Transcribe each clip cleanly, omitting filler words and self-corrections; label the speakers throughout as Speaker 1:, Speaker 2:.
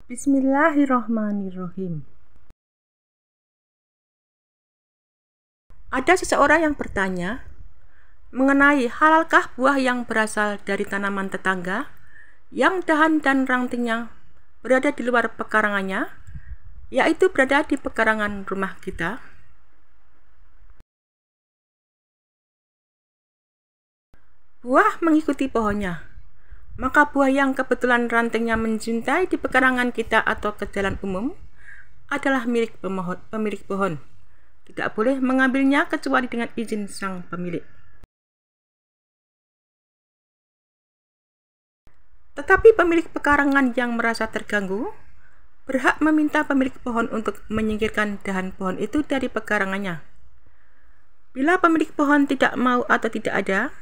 Speaker 1: Bismillahirrohmanirrohim. Ada seseorang yang bertanya mengenai halalkah buah yang berasal dari tanaman tetangga yang dahan dan rantingnya berada di luar pekarangannya, yaitu berada di pekarangan rumah kita. Buah mengikuti pohonnya. Maka buah yang kebetulan rantingnya menjuntai di pekarangan kita atau ke jalan umum adalah milik pemilik pohon. Tidak boleh mengambilnya kecuali dengan izin sang pemilik. Tetapi pemilik pekarangan yang merasa terganggu berhak meminta pemilik pohon untuk menyingkirkan dahan pohon itu dari pekarangannya. Bila pemilik pohon tidak mau atau tidak ada,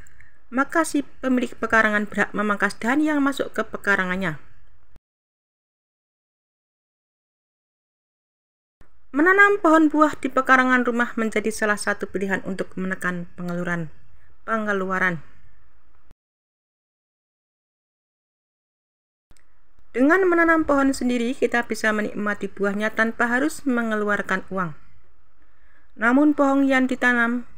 Speaker 1: maka si pemilik pekarangan berhak memangkas dahan yang masuk ke pekarangannya. Menanam pohon buah di pekarangan rumah menjadi salah satu pilihan untuk menekan pengeluaran. Dengan menanam pohon sendiri, kita bisa menikmati buahnya tanpa harus mengeluarkan uang. Namun pohon yang ditanam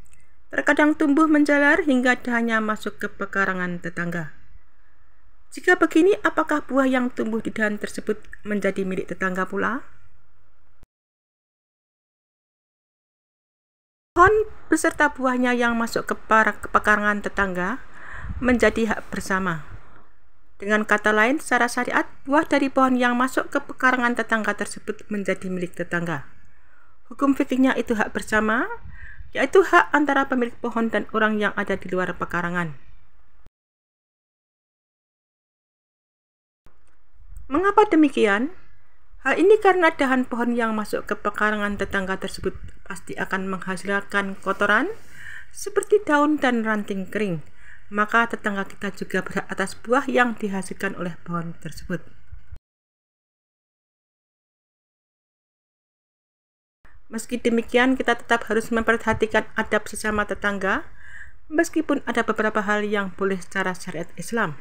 Speaker 1: terkadang tumbuh menjalar hingga dahannya masuk ke pekarangan tetangga. Jika begini, apakah buah yang tumbuh di dahan tersebut menjadi milik tetangga pula? Pohon beserta buahnya yang masuk ke pekarangan tetangga menjadi hak bersama. Dengan kata lain, secara syariat, buah dari pohon yang masuk ke pekarangan tetangga tersebut menjadi milik tetangga. Hukum fikihnya itu hak bersama, yaitu hak antara pemilik pohon dan orang yang ada di luar pekarangan. Mengapa demikian? Hal ini karena dahan pohon yang masuk ke pekarangan tetangga tersebut pasti akan menghasilkan kotoran seperti daun dan ranting kering. Maka tetangga kita juga berhak atas buah yang dihasilkan oleh pohon tersebut. Meski demikian, kita tetap harus memperhatikan adab sesama tetangga, meskipun ada beberapa hal yang boleh secara syariat Islam.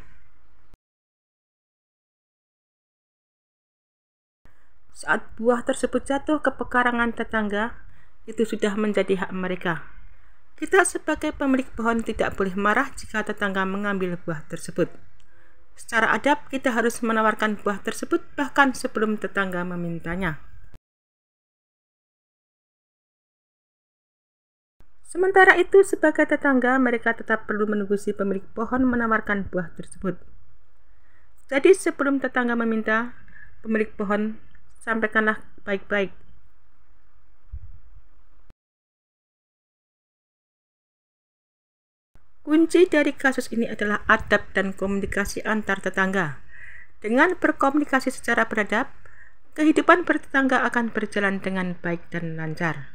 Speaker 1: Saat buah tersebut jatuh ke pekarangan tetangga, itu sudah menjadi hak mereka. Kita sebagai pemilik pohon tidak boleh marah jika tetangga mengambil buah tersebut. Secara adab, kita harus menawarkan buah tersebut bahkan sebelum tetangga memintanya. Sementara itu, sebagai tetangga, mereka tetap perlu menunggu si pemilik pohon menawarkan buah tersebut. Jadi sebelum tetangga meminta, pemilik pohon sampaikanlah baik-baik. Kunci dari kasus ini adalah adab dan komunikasi antar tetangga. Dengan berkomunikasi secara beradab, kehidupan bertetangga akan berjalan dengan baik dan lancar.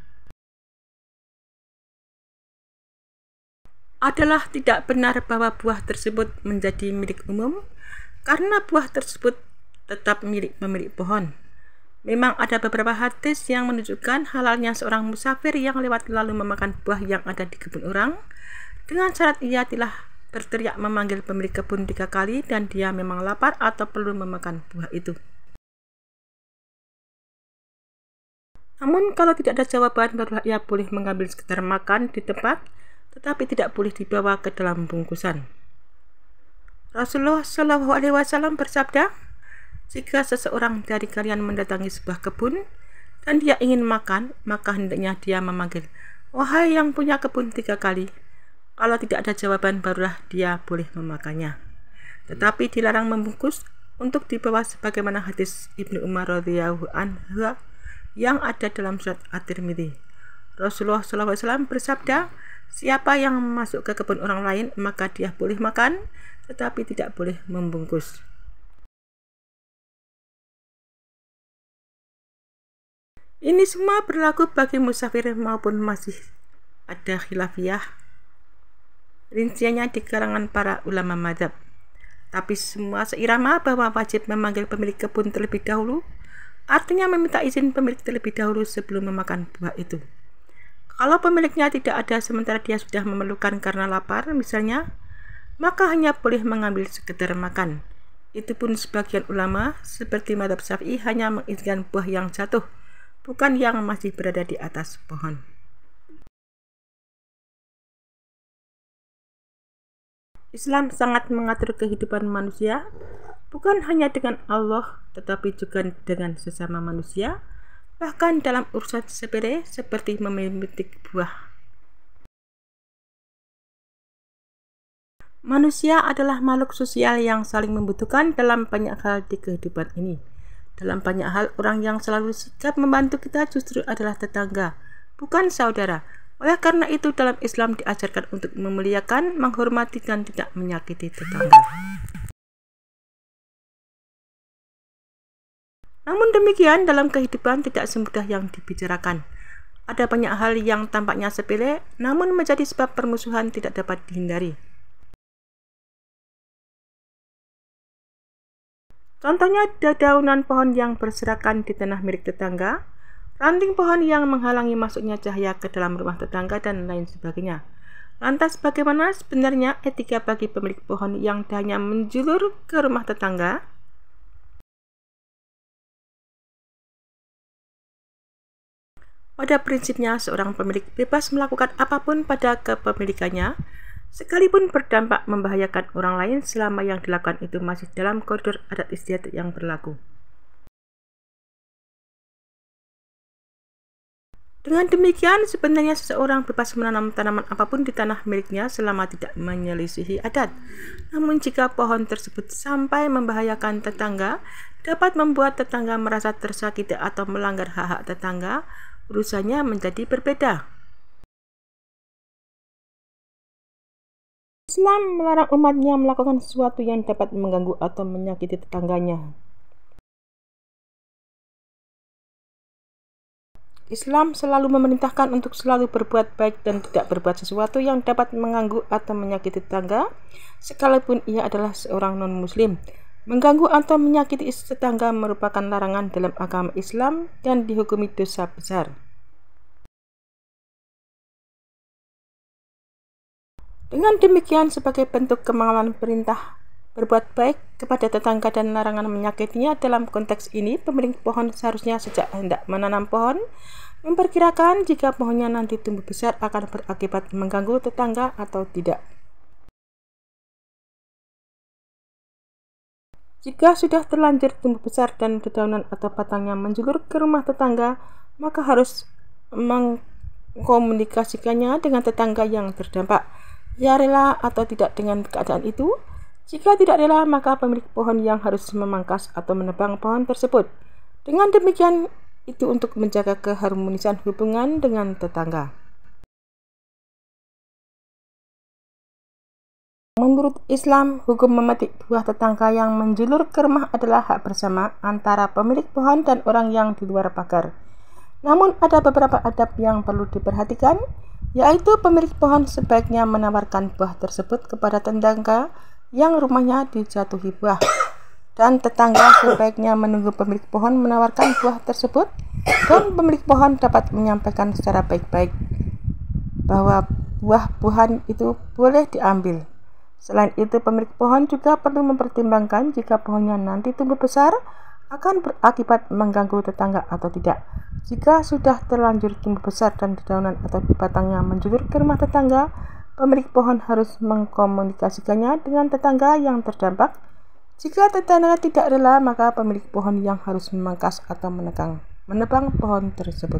Speaker 1: Adalah tidak benar bahwa buah tersebut menjadi milik umum karena buah tersebut tetap milik pemilik pohon. Memang ada beberapa hadis yang menunjukkan halalnya seorang musafir yang lewat lalu memakan buah yang ada di kebun orang dengan syarat ia telah berteriak memanggil pemilik kebun 3 kali dan dia memang lapar atau perlu memakan buah itu. Namun kalau tidak ada jawaban, barulah ia boleh mengambil sekedar makan di tempat, tetapi tidak boleh dibawa ke dalam bungkusan. Rasulullah SAW bersabda, jika seseorang dari kalian mendatangi sebuah kebun dan dia ingin makan, maka hendaknya dia memanggil, wahai yang punya kebun 3 kali. Kalau tidak ada jawaban, barulah dia boleh memakannya. Tetapi dilarang membungkus untuk dibawa sebagaimana hadis Ibnu Umar radhiyallahu anhu yang ada dalam surat At-Tirmidzi. Rasulullah SAW bersabda, siapa yang masuk ke kebun orang lain, maka dia boleh makan, tetapi tidak boleh membungkus. Ini semua berlaku bagi musafir maupun masih ada khilafiyah rinciannya di kalangan para ulama mazhab. Tapi semua seirama bahwa wajib memanggil pemilik kebun terlebih dahulu, artinya meminta izin pemilik terlebih dahulu sebelum memakan buah itu. Kalau pemiliknya tidak ada sementara dia sudah memerlukan karena lapar misalnya, maka hanya boleh mengambil sekedar makan. Itu pun sebagian ulama seperti mazhab Syafi'i hanya mengizinkan buah yang jatuh, bukan yang masih berada di atas pohon. Islam sangat mengatur kehidupan manusia, bukan hanya dengan Allah, tetapi juga dengan sesama manusia, bahkan dalam urusan sepele seperti memetik buah. Manusia adalah makhluk sosial yang saling membutuhkan dalam banyak hal di kehidupan ini. Dalam banyak hal, orang yang selalu sigap membantu kita justru adalah tetangga, bukan saudara. Oleh karena itu, dalam Islam diajarkan untuk memuliakan, menghormati, dan tidak menyakiti tetangga. Namun demikian, dalam kehidupan tidak semudah yang dibicarakan. Ada banyak hal yang tampaknya sepele, namun menjadi sebab permusuhan tidak dapat dihindari. Contohnya, dedaunan pohon yang berserakan di tanah milik tetangga, ranting pohon yang menghalangi masuknya cahaya ke dalam rumah tetangga, dan lain sebagainya. Lantas bagaimana sebenarnya etika bagi pemilik pohon yang hanya menjulur ke rumah tetangga? Pada prinsipnya, seorang pemilik bebas melakukan apapun pada kepemilikannya, sekalipun berdampak membahayakan orang lain selama yang dilakukan itu masih dalam koridor adat istiadat yang berlaku. Dengan demikian, sebenarnya seseorang bebas menanam tanaman apapun di tanah miliknya selama tidak menyelisihi adat. Namun jika pohon tersebut sampai membahayakan tetangga, dapat membuat tetangga merasa tersakiti atau melanggar hak-hak tetangga, urusannya menjadi berbeda. Islam melarang umatnya melakukan sesuatu yang dapat mengganggu atau menyakiti tetangganya. Islam selalu memerintahkan untuk selalu berbuat baik dan tidak berbuat sesuatu yang dapat mengganggu atau menyakiti tetangga, sekalipun ia adalah seorang non-muslim. Mengganggu atau menyakiti tetangga merupakan larangan dalam agama Islam dan dihukumi dosa besar. Dengan demikian, sebagai bentuk kemahalan perintah berbuat baik kepada tetangga dan larangan menyakitinya, dalam konteks ini pemilik pohon seharusnya sejak hendak menanam pohon memperkirakan jika pohonnya nanti tumbuh besar akan berakibat mengganggu tetangga atau tidak. Jika sudah terlanjur tumbuh besar dan dedaunan atau batangnya menjulur ke rumah tetangga, maka harus mengkomunikasikannya dengan tetangga yang terdampak. Ya rela atau tidak dengan keadaan itu? Jika tidak rela, maka pemilik pohon yang harus memangkas atau menebang pohon tersebut. Dengan demikian, itu untuk menjaga keharmonisan hubungan dengan tetangga. Menurut Islam, hukum memetik buah tetangga yang menjulur ke rumah adalah hak bersama antara pemilik pohon dan orang yang di luar pagar. Namun ada beberapa adab yang perlu diperhatikan, yaitu pemilik pohon sebaiknya menawarkan buah tersebut kepada tetangga yang rumahnya dijatuhi buah, dan tetangga sebaiknya menunggu pemilik pohon menawarkan buah tersebut, dan pemilik pohon dapat menyampaikan secara baik-baik bahwa buah-buahan itu boleh diambil. Selain itu, pemilik pohon juga perlu mempertimbangkan jika pohonnya nanti tumbuh besar akan berakibat mengganggu tetangga atau tidak. Jika sudah terlanjur tumbuh besar dan dedaunan atau batangnya menjulur ke rumah tetangga, pemilik pohon harus mengkomunikasikannya dengan tetangga yang terdampak. Jika tetangga tidak rela, maka pemilik pohon yang harus memangkas atau menebang pohon tersebut.